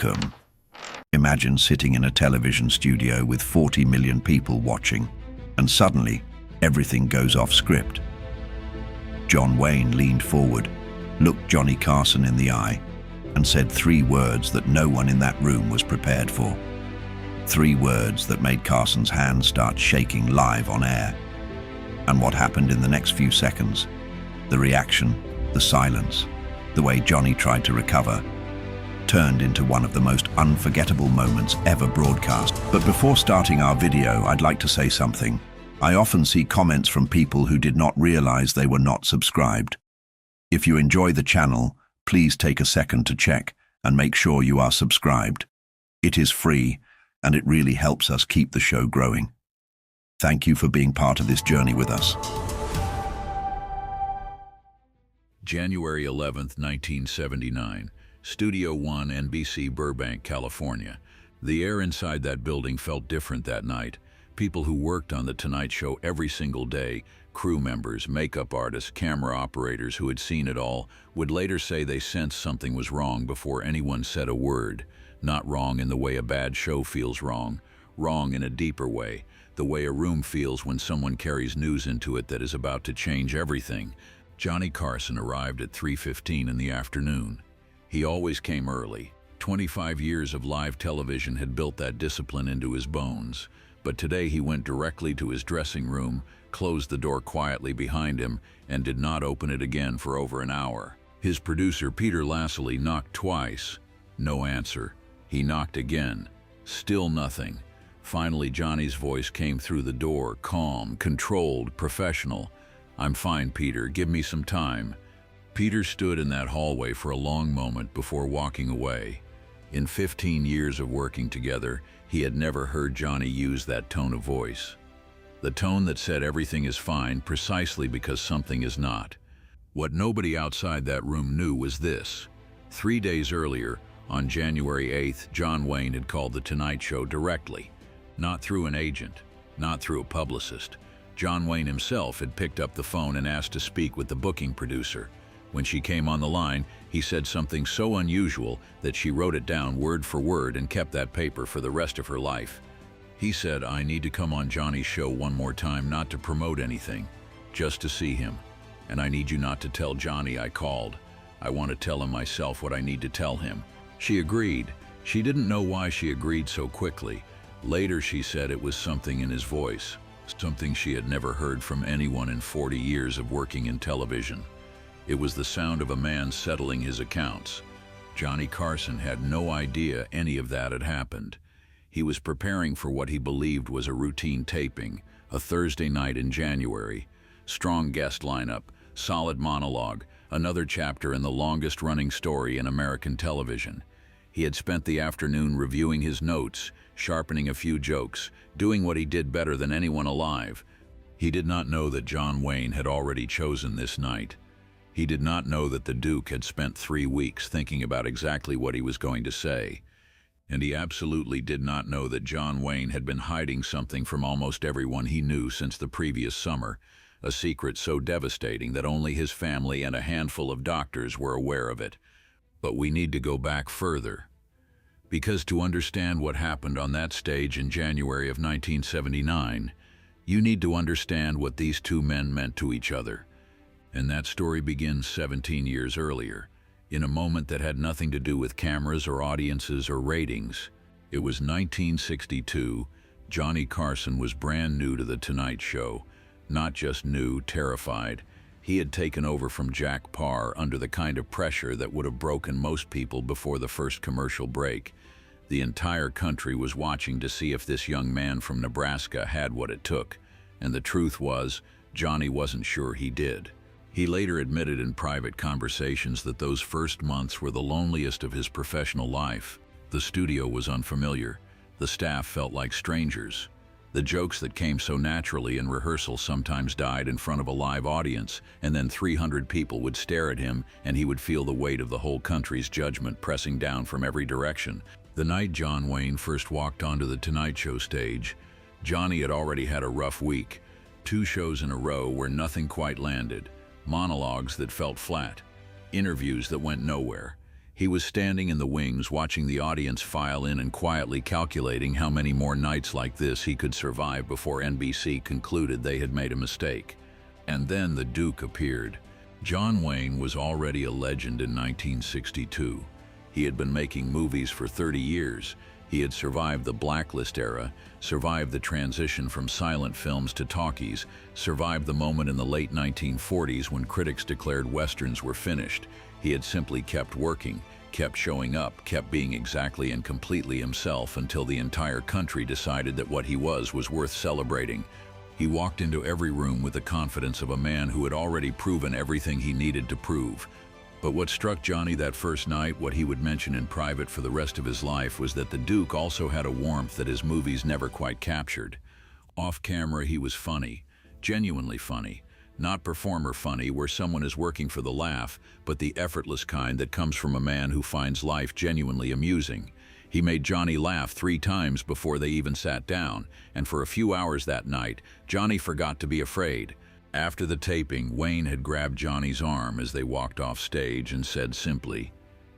Welcome. Imagine sitting in a television studio with 40 million people watching, and suddenly, everything goes off script. John Wayne leaned forward, looked Johnny Carson in the eye, and said 3 words that no one in that room was prepared for. 3 words that made Carson's hands start shaking live on air. And what happened in the next few seconds? The reaction, the silence, the way Johnny tried to recover, turned into one of the most unforgettable moments ever broadcast. But before starting our video, I'd like to say something. I often see comments from people who did not realize they were not subscribed. If you enjoy the channel, please take a second to check and make sure you are subscribed. It is free, and it really helps us keep the show growing. Thank you for being part of this journey with us. January 11th, 1979. Studio One, NBC Burbank, California. The air inside that building felt different that night. People who worked on The Tonight Show every single day, crew members, makeup artists, camera operators who had seen it all, would later say they sensed something was wrong before anyone said a word. Not wrong in the way a bad show feels wrong in a deeper way, the way a room feels when someone carries news into it that is about to change everything. Johnny Carson arrived at 3:15 in the afternoon. He always came early. 25 years of live television had built that discipline into his bones. But today he went directly to his dressing room, closed the door quietly behind him, and did not open it again for over an hour. His producer, Peter Lassily, knocked twice. No answer. He knocked again. Still nothing. Finally, Johnny's voice came through the door, calm, controlled, professional. "I'm fine, Peter. Give me some time." Peter stood in that hallway for a long moment before walking away. In 15 years of working together, he had never heard Johnny use that tone of voice. The tone that said everything is fine precisely because something is not. What nobody outside that room knew was this. 3 days earlier, on January 8th, John Wayne had called The Tonight Show directly. Not through an agent, not through a publicist. John Wayne himself had picked up the phone and asked to speak with the booking producer. When she came on the line, he said something so unusual that she wrote it down word for word and kept that paper for the rest of her life. He said, "I need to come on Johnny's show one more time, not to promote anything, just to see him. And I need you not to tell Johnny I called. I want to tell him myself what I need to tell him." She agreed. She didn't know why she agreed so quickly. Later she said it was something in his voice, something she had never heard from anyone in 40 years of working in television. It was the sound of a man settling his accounts. Johnny Carson had no idea any of that had happened. He was preparing for what he believed was a routine taping, a Thursday night in January. Strong guest lineup, solid monologue, another chapter in the longest-running story in American television. He had spent the afternoon reviewing his notes, sharpening a few jokes, doing what he did better than anyone alive. He did not know that John Wayne had already chosen this night. He did not know that the Duke had spent 3 weeks thinking about exactly what he was going to say. And he absolutely did not know that John Wayne had been hiding something from almost everyone he knew since the previous summer, a secret so devastating that only his family and a handful of doctors were aware of it. But we need to go back further. Because to understand what happened on that stage in January of 1979, you need to understand what these 2 men meant to each other. And that story begins 17 years earlier, in a moment that had nothing to do with cameras or audiences or ratings. It was 1962. Johnny Carson was brand new to The Tonight Show. Not just new, terrified. He had taken over from Jack Paar under the kind of pressure that would have broken most people before the first commercial break. The entire country was watching to see if this young man from Nebraska had what it took. And the truth was, Johnny wasn't sure he did. He later admitted in private conversations that those first months were the loneliest of his professional life. The studio was unfamiliar. The staff felt like strangers. The jokes that came so naturally in rehearsal sometimes died in front of a live audience, and then 300 people would stare at him, and he would feel the weight of the whole country's judgment pressing down from every direction. The night John Wayne first walked onto the Tonight Show stage, Johnny had already had a rough week. 2 shows in a row where nothing quite landed. Monologues that felt flat, interviews that went nowhere. He was standing in the wings watching the audience file in and quietly calculating how many more nights like this he could survive before NBC concluded they had made a mistake. And then the Duke appeared. John Wayne was already a legend in 1962. He had been making movies for 30 years. He had survived the blacklist era, survived the transition from silent films to talkies, survived the moment in the late 1940s when critics declared westerns were finished. He had simply kept working, kept showing up, kept being exactly and completely himself until the entire country decided that what he was worth celebrating. He walked into every room with the confidence of a man who had already proven everything he needed to prove. But what struck Johnny that first night, what he would mention in private for the rest of his life, was that the Duke also had a warmth that his movies never quite captured. Off camera, he was funny, genuinely funny. Not performer funny, where someone is working for the laugh, but the effortless kind that comes from a man who finds life genuinely amusing. He made Johnny laugh 3 times before they even sat down, and for a few hours that night, Johnny forgot to be afraid. After the taping, Wayne had grabbed Johnny's arm as they walked off stage and said simply,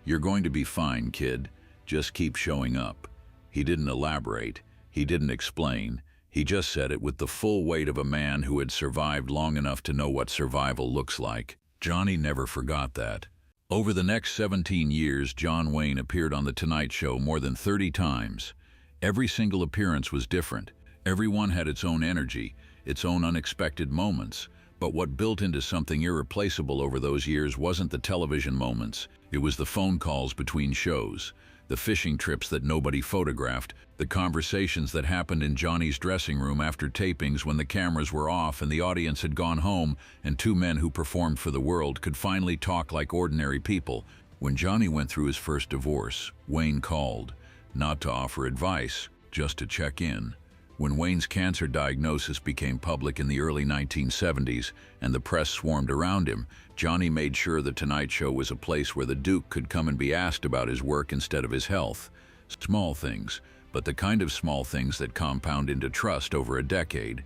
"You're going to be fine, kid. Just keep showing up." He didn't elaborate. He didn't explain. He just said it with the full weight of a man who had survived long enough to know what survival looks like. Johnny never forgot that. Over the next 17 years, John Wayne appeared on The Tonight Show more than 30 times. Every single appearance was different. Everyone had its own energy, its own unexpected moments. But what built into something irreplaceable over those years wasn't the television moments. It was the phone calls between shows, the fishing trips that nobody photographed, the conversations that happened in Johnny's dressing room after tapings when the cameras were off and the audience had gone home and 2 men who performed for the world could finally talk like ordinary people. When Johnny went through his first divorce, Wayne called, not to offer advice, just to check in. When Wayne's cancer diagnosis became public in the early 1970s and the press swarmed around him, Johnny made sure The Tonight Show was a place where the Duke could come and be asked about his work instead of his health. Small things, but the kind of small things that compound into trust over a decade.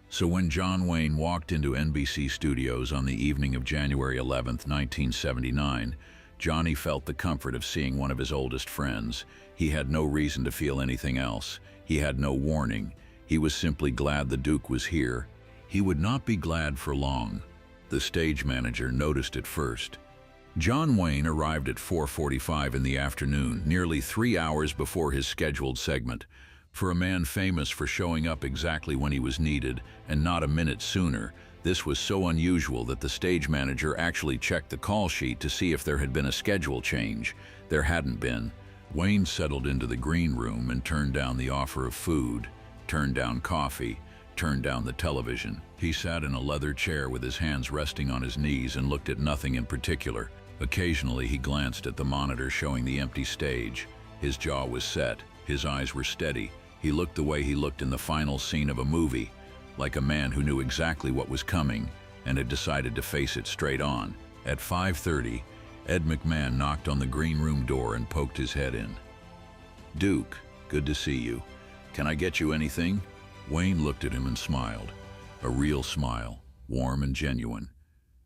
So when John Wayne walked into NBC studios on the evening of January 11th, 1979, Johnny felt the comfort of seeing one of his oldest friends. He had no reason to feel anything else. He had no warning. He was simply glad the Duke was here. He would not be glad for long. The stage manager noticed it first. John Wayne arrived at 4:45 in the afternoon, nearly 3 hours before his scheduled segment. For a man famous for showing up exactly when he was needed, and not a minute sooner, this was so unusual that the stage manager actually checked the call sheet to see if there had been a schedule change. There hadn't been. Wayne settled into the green room and turned down the offer of food, turned down coffee, turned down the television. He sat in a leather chair with his hands resting on his knees and looked at nothing in particular. Occasionally he glanced at the monitor showing the empty stage. His jaw was set, his eyes were steady. He looked the way he looked in the final scene of a movie, like a man who knew exactly what was coming and had decided to face it straight on. At 5:30, Ed McMahon knocked on the green room door and poked his head in. "Duke, good to see you. Can I get you anything?" Wayne looked at him and smiled. A real smile, warm and genuine.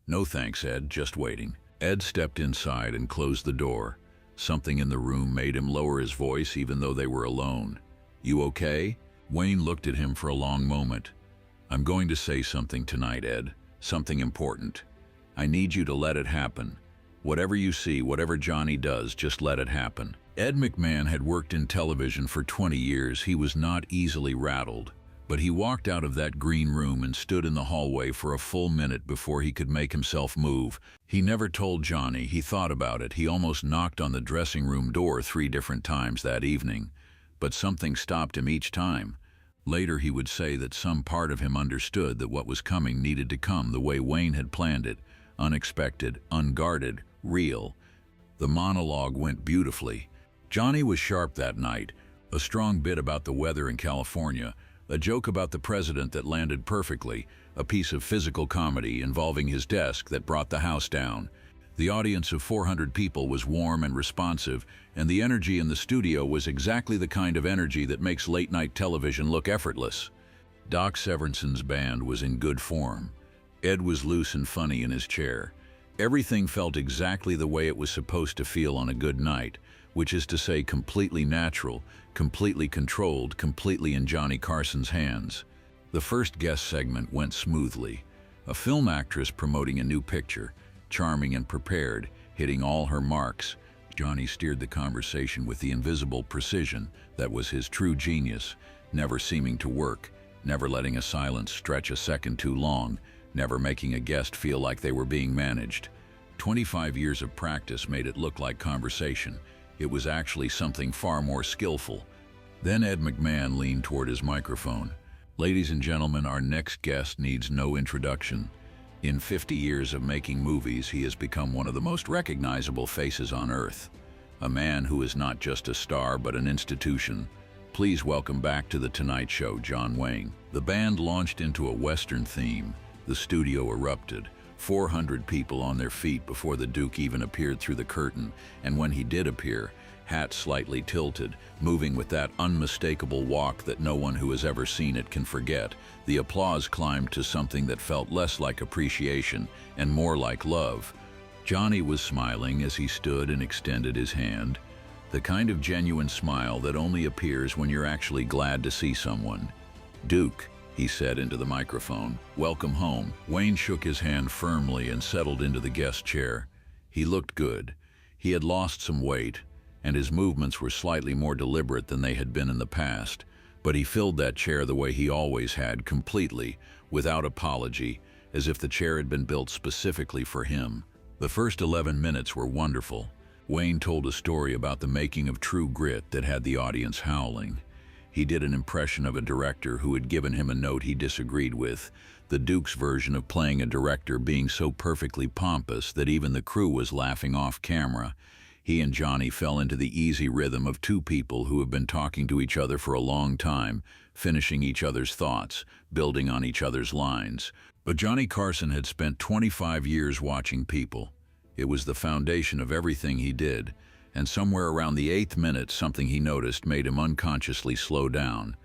"No thanks, Ed, just waiting." Ed stepped inside and closed the door. Something in the room made him lower his voice even though they were alone. "You okay?" Wayne looked at him for a long moment. "I'm going to say something tonight, Ed. Something important. I need you to let it happen. Whatever you see, whatever Johnny does, just let it happen." Ed McMahon had worked in television for 20 years. He was not easily rattled. But he walked out of that green room and stood in the hallway for a full minute before he could make himself move. He never told Johnny. He thought about it. He almost knocked on the dressing room door 3 different times that evening. But something stopped him each time. Later he would say that some part of him understood that what was coming needed to come the way Wayne had planned it. Unexpected, unguarded, real. The monologue went beautifully. Johnny was sharp that night. A strong bit about the weather in California, a joke about the president that landed perfectly, a piece of physical comedy involving his desk that brought the house down. The audience of 400 people was warm and responsive, and the energy in the studio was exactly the kind of energy that makes late-night television look effortless. Doc Severson's band was in good form. Ed was loose and funny in his chair. Everything felt exactly the way it was supposed to feel on a good night, which is to say completely natural, completely controlled, completely in Johnny Carson's hands. The first guest segment went smoothly. A film actress promoting a new picture, charming and prepared, hitting all her marks. Johnny steered the conversation with the invisible precision that was his true genius, never seeming to work, never letting a silence stretch a second too long, never making a guest feel like they were being managed. 25 years of practice made it look like conversation. It was actually something far more skillful. Then Ed McMahon leaned toward his microphone. Ladies and gentlemen, our next guest needs no introduction. In 50 years of making movies, he has become one of the most recognizable faces on Earth. A man who is not just a star, but an institution. Please welcome back to The Tonight Show, John Wayne. The band launched into a Western theme. The studio erupted. 400 people on their feet before the Duke even appeared through the curtain, and when he did appear, hat slightly tilted, moving with that unmistakable walk that no one who has ever seen it can forget, the applause climbed to something that felt less like appreciation and more like love. Johnny was smiling as he stood and extended his hand, the kind of genuine smile that only appears when you're actually glad to see someone. "Duke," he said into the microphone, "welcome home." Wayne shook his hand firmly and settled into the guest chair. He looked good. He had lost some weight, and his movements were slightly more deliberate than they had been in the past, but he filled that chair the way he always had, completely, without apology, as if the chair had been built specifically for him. The first 11 minutes were wonderful. Wayne told a story about the making of True Grit that had the audience howling. He did an impression of a director who had given him a note he disagreed with, the Duke's version of playing a director being so perfectly pompous that even the crew was laughing off camera. He and Johnny fell into the easy rhythm of two people who have been talking to each other for a long time, finishing each other's thoughts, building on each other's lines. But Johnny Carson had spent 25 years watching people. It was the foundation of everything he did, and somewhere around the 8th minute, something he noticed made him unconsciously slow down.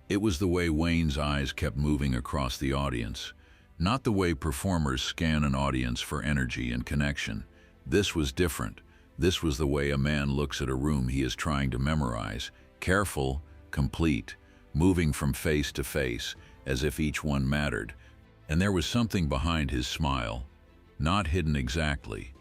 It was the way Wayne's eyes kept moving across the audience, not the way performers scan an audience for energy and connection. This was different. This was the way a man looks at a room he is trying to memorize, careful, complete, moving from face to face, as if each one mattered. And there was something behind his smile, not hidden exactly,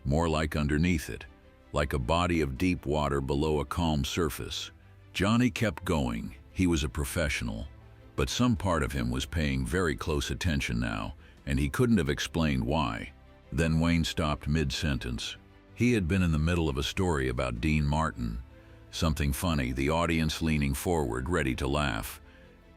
more like underneath it, like a body of deep water below a calm surface. Johnny kept going. He was a professional, but some part of him was paying very close attention now, and he couldn't have explained why. Then Wayne stopped mid-sentence. He had been in the middle of a story about Dean Martin. Something funny, the audience leaning forward, ready to laugh.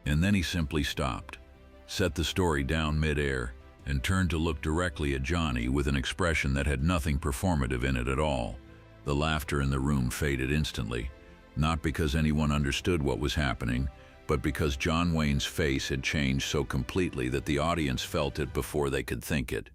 And then he simply stopped, set the story down mid-air, and turned to look directly at Johnny with an expression that had nothing performative in it at all. The laughter in the room faded instantly, not because anyone understood what was happening, but because John Wayne's face had changed so completely that the audience felt it before they could think it.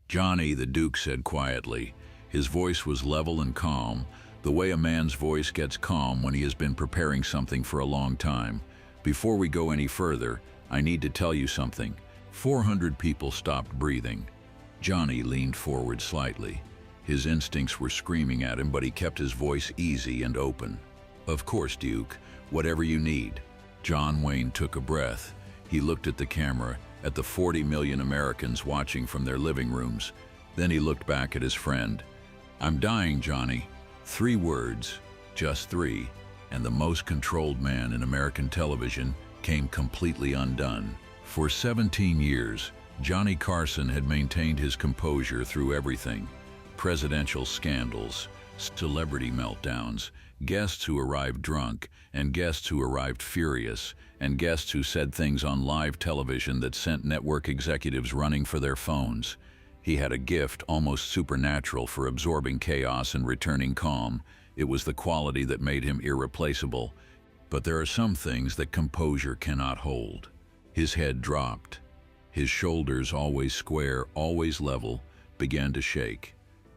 "Johnny," the Duke said quietly. His voice was level and calm, the way a man's voice gets calm when he has been preparing something for a long time. "Before we go any further, I need to tell you something." 400 people stopped breathing. Johnny leaned forward slightly. His instincts were screaming at him, but he kept his voice easy and open. "Of course, Duke, whatever you need." John Wayne took a breath. He looked at the camera, at the 40 million Americans watching from their living rooms. Then he looked back at his friend. "I'm dying, Johnny." 3 words, just 3, and the most controlled man in American television came completely undone. For 17 years, Johnny Carson had maintained his composure through everything. Presidential scandals, celebrity meltdowns, guests who arrived drunk, and guests who arrived furious, and guests who said things on live television that sent network executives running for their phones. He had a gift, almost supernatural, for absorbing chaos and returning calm. It was the quality that made him irreplaceable. But there are some things that composure cannot hold. His head dropped. His shoulders, always square, always level, began to shake.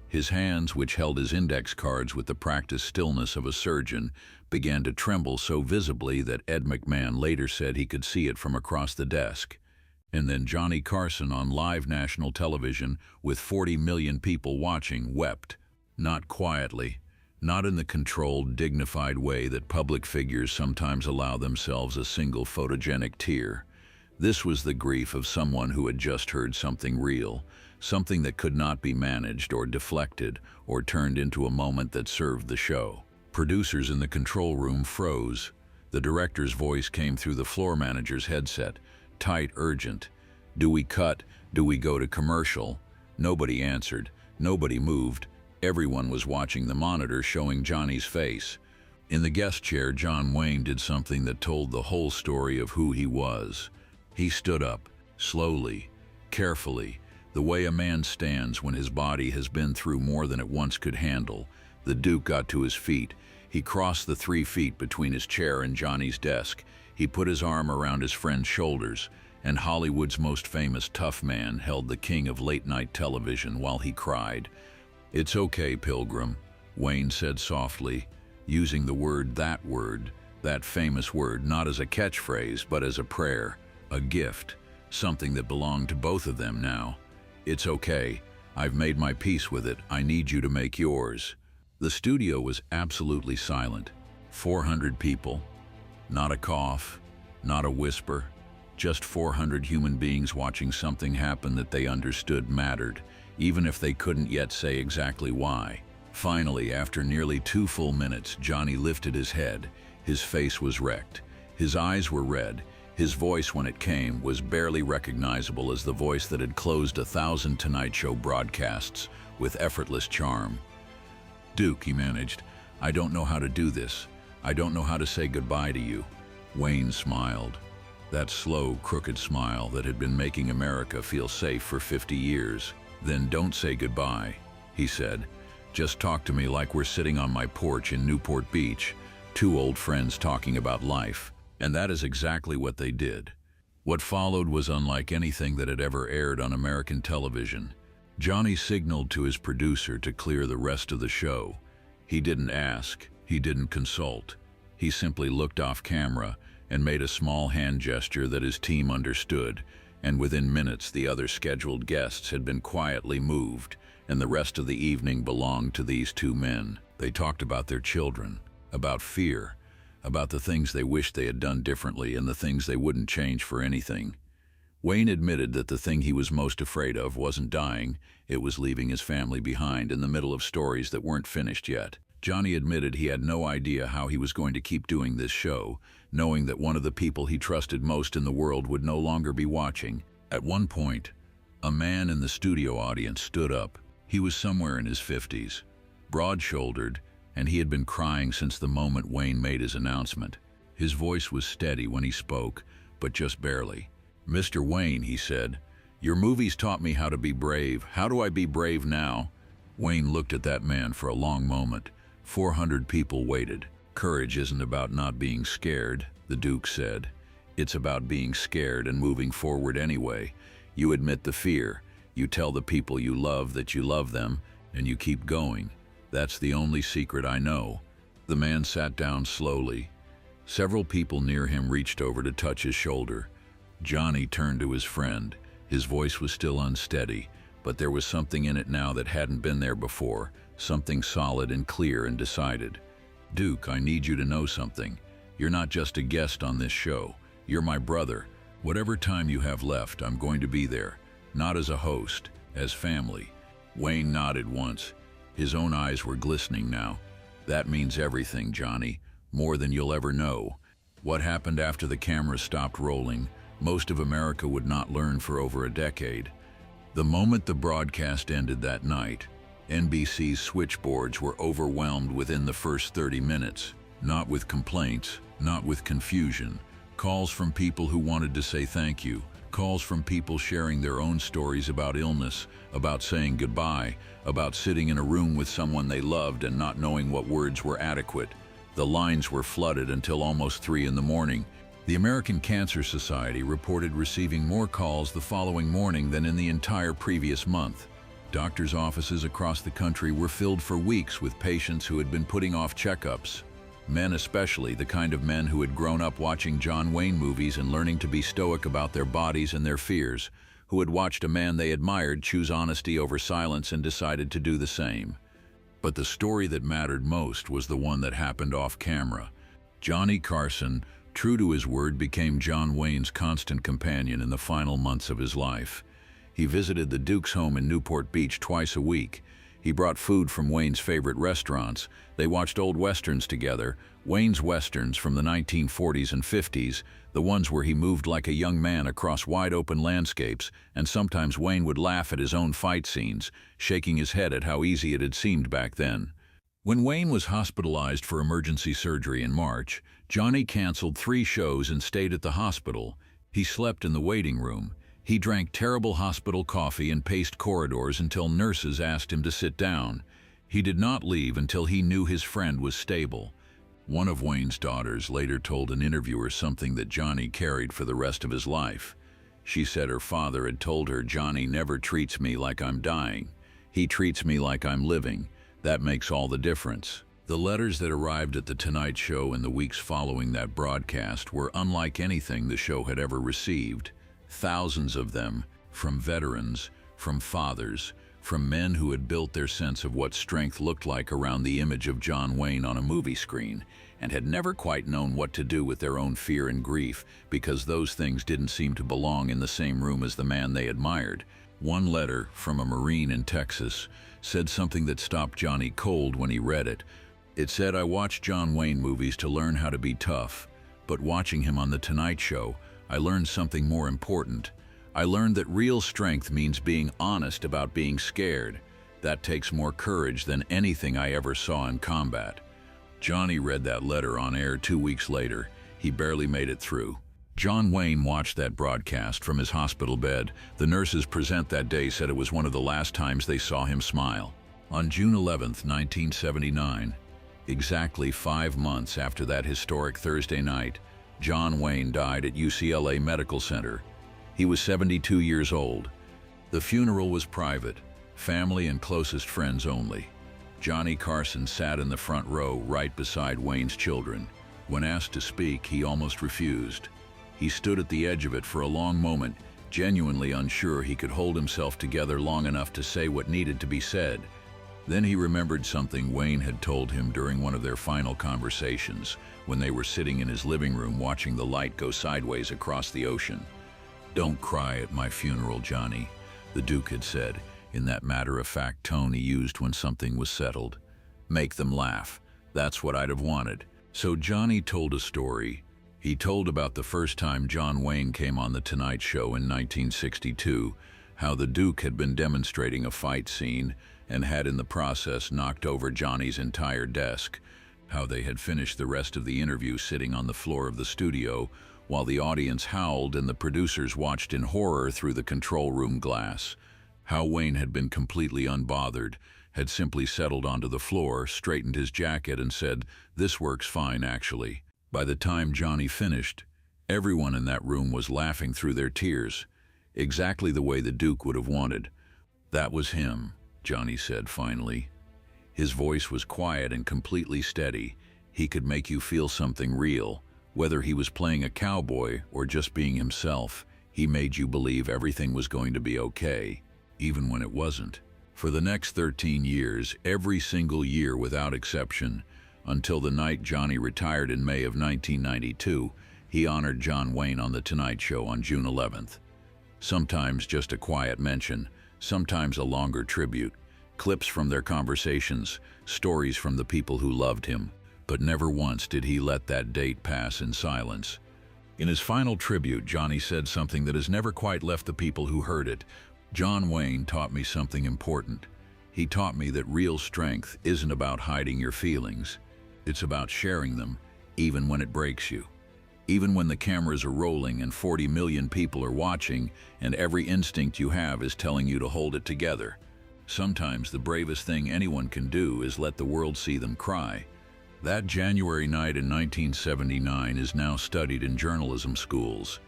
His hands, which held his index cards with the practiced stillness of a surgeon, began to tremble so visibly that Ed McMahon later said he could see it from across the desk. And then Johnny Carson on live national television with 40 million people watching wept. Not quietly, not in the controlled, dignified way that public figures sometimes allow themselves a single photogenic tear. This was the grief of someone who had just heard something real, something that could not be managed or deflected or turned into a moment that served the show. Producers in the control room froze. The director's voice came through the floor manager's headset, tight, urgent. Do we cut? Do we go to commercial? Nobody answered. Nobody moved. Everyone was watching the monitor showing Johnny's face. In the guest chair, John Wayne did something that told the whole story of who he was. He stood up, slowly, carefully, the way a man stands when his body has been through more than it once could handle. The Duke got to his feet. He crossed the 3 feet between his chair and Johnny's desk. He put his arm around his friend's shoulders, and Hollywood's most famous tough man held the king of late-night television while he cried. "It's okay, Pilgrim," Wayne said softly, using the word, that famous word, not as a catchphrase, but as a prayer, a gift, something that belonged to both of them now. "It's okay. I've made my peace with it. I need you to make yours." The studio was absolutely silent. 400 people. Not a cough, not a whisper, just 400 human beings watching something happen that they understood mattered, even if they couldn't yet say exactly why. Finally, after nearly 2 full minutes, Johnny lifted his head. His face was wrecked. His eyes were red. His voice, when it came, was barely recognizable as the voice that had closed 1,000 Tonight Show broadcasts with effortless charm. "Duke," he managed, "I don't know how to do this. I don't know how to say goodbye to you." Wayne smiled. That slow, crooked smile that had been making America feel safe for 50 years. "Then don't say goodbye," he said. "Just talk to me like we're sitting on my porch in Newport Beach, 2 old friends talking about life." And that is exactly what they did. What followed was unlike anything that had ever aired on American television. Johnny signaled to his producer to clear the rest of the show. He didn't ask, he didn't consult. He simply looked off camera and made a small hand gesture that his team understood, and within minutes the other scheduled guests had been quietly moved, and the rest of the evening belonged to these 2 men. They talked about their children, about fear, about the things they wished they had done differently and the things they wouldn't change for anything. Wayne admitted that the thing he was most afraid of wasn't dying, it was leaving his family behind in the middle of stories that weren't finished yet. Johnny admitted he had no idea how he was going to keep doing this show, knowing that one of the people he trusted most in the world would no longer be watching. At one point, a man in the studio audience stood up. He was somewhere in his 50s, broad-shouldered, and he had been crying since the moment Wayne made his announcement. His voice was steady when he spoke, but just barely. "Mr. Wayne," he said, "your movies taught me how to be brave. How do I be brave now?" Wayne looked at that man for a long moment. 400 people waited. "Courage isn't about not being scared," the Duke said. "It's about being scared and moving forward anyway. You admit the fear, you tell the people you love that you love them, and you keep going. That's the only secret I know." The man sat down slowly. Several people near him reached over to touch his shoulder. Johnny turned to his friend. His voice was still unsteady, but there was something in it now that hadn't been there before, something solid and clear and decided. "Duke, I need you to know something. You're not just a guest on this show. You're my brother. Whatever time you have left, I'm going to be there. Not as a host, as family." Wayne nodded once. His own eyes were glistening now. "That means everything, Johnny, more than you'll ever know." What happened after the camera stopped rolling, most of America would not learn for over a decade. The moment the broadcast ended that night, NBC's switchboards were overwhelmed within the first 30 minutes. Not with complaints, not with confusion. Calls from people who wanted to say thank you. Calls from people sharing their own stories about illness, about saying goodbye, about sitting in a room with someone they loved and not knowing what words were adequate. The lines were flooded until almost 3 in the morning. The American Cancer Society reported receiving more calls the following morning than in the entire previous month. Doctors' offices across the country were filled for weeks with patients who had been putting off checkups. Men especially, the kind of men who had grown up watching John Wayne movies and learning to be stoic about their bodies and their fears, who had watched a man they admired choose honesty over silence and decided to do the same. But the story that mattered most was the one that happened off camera. Johnny Carson, true to his word, became John Wayne's constant companion in the final months of his life. He visited the Duke's home in Newport Beach twice a week. He brought food from Wayne's favorite restaurants. They watched old westerns together, Wayne's westerns from the 1940s and 50s, the ones where he moved like a young man across wide-open landscapes, and sometimes Wayne would laugh at his own fight scenes, shaking his head at how easy it had seemed back then. When Wayne was hospitalized for emergency surgery in March, Johnny canceled 3 shows and stayed at the hospital. He slept in the waiting room. He drank terrible hospital coffee and paced corridors until nurses asked him to sit down. He did not leave until he knew his friend was stable. One of Wayne's daughters later told an interviewer something that Johnny carried for the rest of his life. She said her father had told her, "Johnny never treats me like I'm dying. He treats me like I'm living. That makes all the difference." The letters that arrived at The Tonight Show in the weeks following that broadcast were unlike anything the show had ever received. Thousands of them, from veterans, from fathers, from men who had built their sense of what strength looked like around the image of John Wayne on a movie screen, and had never quite known what to do with their own fear and grief because those things didn't seem to belong in the same room as the man they admired. One letter, from a Marine in Texas, said something that stopped Johnny cold when he read it. It said, "I watched John Wayne movies to learn how to be tough, but watching him on The Tonight Show, I learned something more important. I learned that real strength means being honest about being scared. That takes more courage than anything I ever saw in combat." Johnny read that letter on air 2 weeks later. He barely made it through. John Wayne watched that broadcast from his hospital bed. The nurses present that day said it was one of the last times they saw him smile. On June 11, 1979, exactly 5 months after that historic Thursday night, John Wayne died at UCLA Medical Center. He was 72 years old. The funeral was private, family and closest friends only. Johnny Carson sat in the front row right beside Wayne's children. When asked to speak, he almost refused. He stood at the edge of it for a long moment, genuinely unsure he could hold himself together long enough to say what needed to be said. Then he remembered something Wayne had told him during one of their final conversations, when they were sitting in his living room watching the light go sideways across the ocean. "Don't cry at my funeral, Johnny," the Duke had said, in that matter-of-fact tone he used when something was settled. "Make them laugh. That's what I'd have wanted." So Johnny told a story. He told about the first time John Wayne came on The Tonight Show in 1962, how the Duke had been demonstrating a fight scene and had in the process knocked over Johnny's entire desk, how they had finished the rest of the interview sitting on the floor of the studio while the audience howled and the producers watched in horror through the control room glass, how Wayne had been completely unbothered, had simply settled onto the floor, straightened his jacket and said, "This works fine, actually." By the time Johnny finished, everyone in that room was laughing through their tears, exactly the way the Duke would have wanted. "That was him," Johnny said finally. His voice was quiet and completely steady. He could make you feel something real. Whether he was playing a cowboy or just being himself, he made you believe everything was going to be okay, even when it wasn't. For the next 13 years, every single year without exception, until the night Johnny retired in May of 1992, he honored John Wayne on The Tonight Show on June 11th. Sometimes just a quiet mention, sometimes a longer tribute, clips from their conversations, stories from the people who loved him, but never once did he let that date pass in silence. In his final tribute, Johnny said something that has never quite left the people who heard it. "John Wayne taught me something important. He taught me that real strength isn't about hiding your feelings. It's about sharing them, even when it breaks you. Even when the cameras are rolling and 40 million people are watching and every instinct you have is telling you to hold it together. Sometimes the bravest thing anyone can do is let the world see them cry." That January night in 1979 is now studied in journalism schools.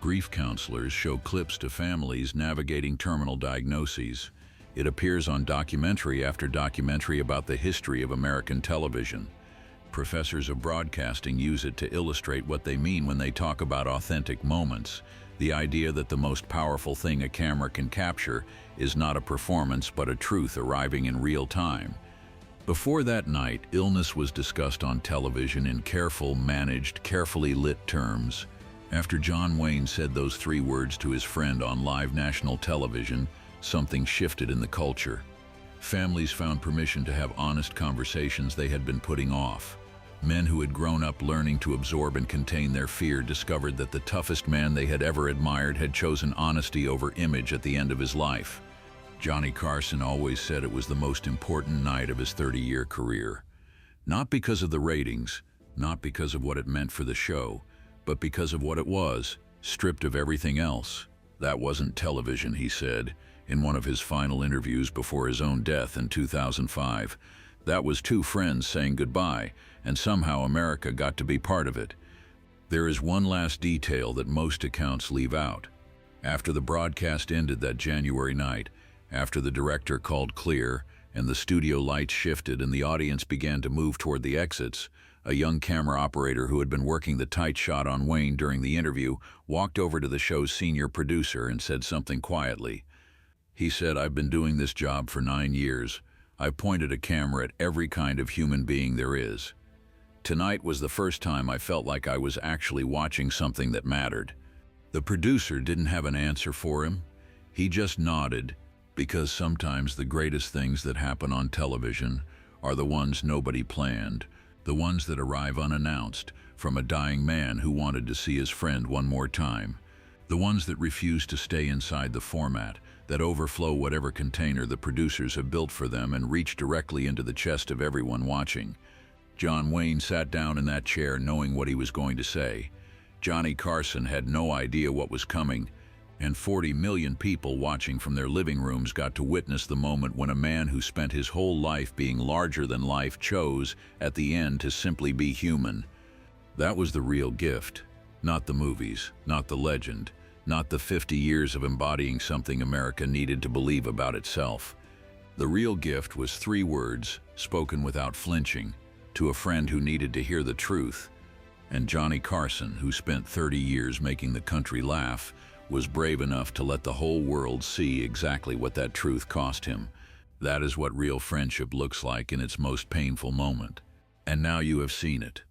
Grief counselors show clips to families navigating terminal diagnoses. It appears on documentary after documentary about the history of American television. Professors of broadcasting use it to illustrate what they mean when they talk about authentic moments. The idea that the most powerful thing a camera can capture is not a performance but a truth arriving in real time. Before that night, illness was discussed on television in careful, managed, carefully lit terms. After John Wayne said those 3 words to his friend on live national television, something shifted in the culture. Families found permission to have honest conversations they had been putting off. Men who had grown up learning to absorb and contain their fear discovered that the toughest man they had ever admired had chosen honesty over image at the end of his life. Johnny Carson always said it was the most important night of his 30-year career. Not because of the ratings, not because of what it meant for the show, but because of what it was, stripped of everything else. That wasn't television, he said, in one of his final interviews before his own death in 2005. That was 2 friends saying goodbye, and somehow America got to be part of it. There is one last detail that most accounts leave out. After the broadcast ended that January night, after the director called clear, and the studio lights shifted and the audience began to move toward the exits, a young camera operator who had been working the tight shot on Wayne during the interview walked over to the show's senior producer and said something quietly. He said, "I've been doing this job for 9 years. I've pointed a camera at every kind of human being there is. Tonight was the first time I felt like I was actually watching something that mattered." The producer didn't have an answer for him. He just nodded, because sometimes the greatest things that happen on television are the ones nobody planned, the ones that arrive unannounced from a dying man who wanted to see his friend one more time, the ones that refuse to stay inside the format, that overflow whatever container the producers have built for them and reach directly into the chest of everyone watching. John Wayne sat down in that chair knowing what he was going to say. Johnny Carson had no idea what was coming, and 40 million people watching from their living rooms got to witness the moment when a man who spent his whole life being larger than life chose, at the end, to simply be human. That was the real gift, not the movies, not the legend, not the 50 years of embodying something America needed to believe about itself. The real gift was 3 words, spoken without flinching, to a friend who needed to hear the truth. And Johnny Carson, who spent 30 years making the country laugh, was brave enough to let the whole world see exactly what that truth cost him. That is what real friendship looks like in its most painful moment. And now you have seen it.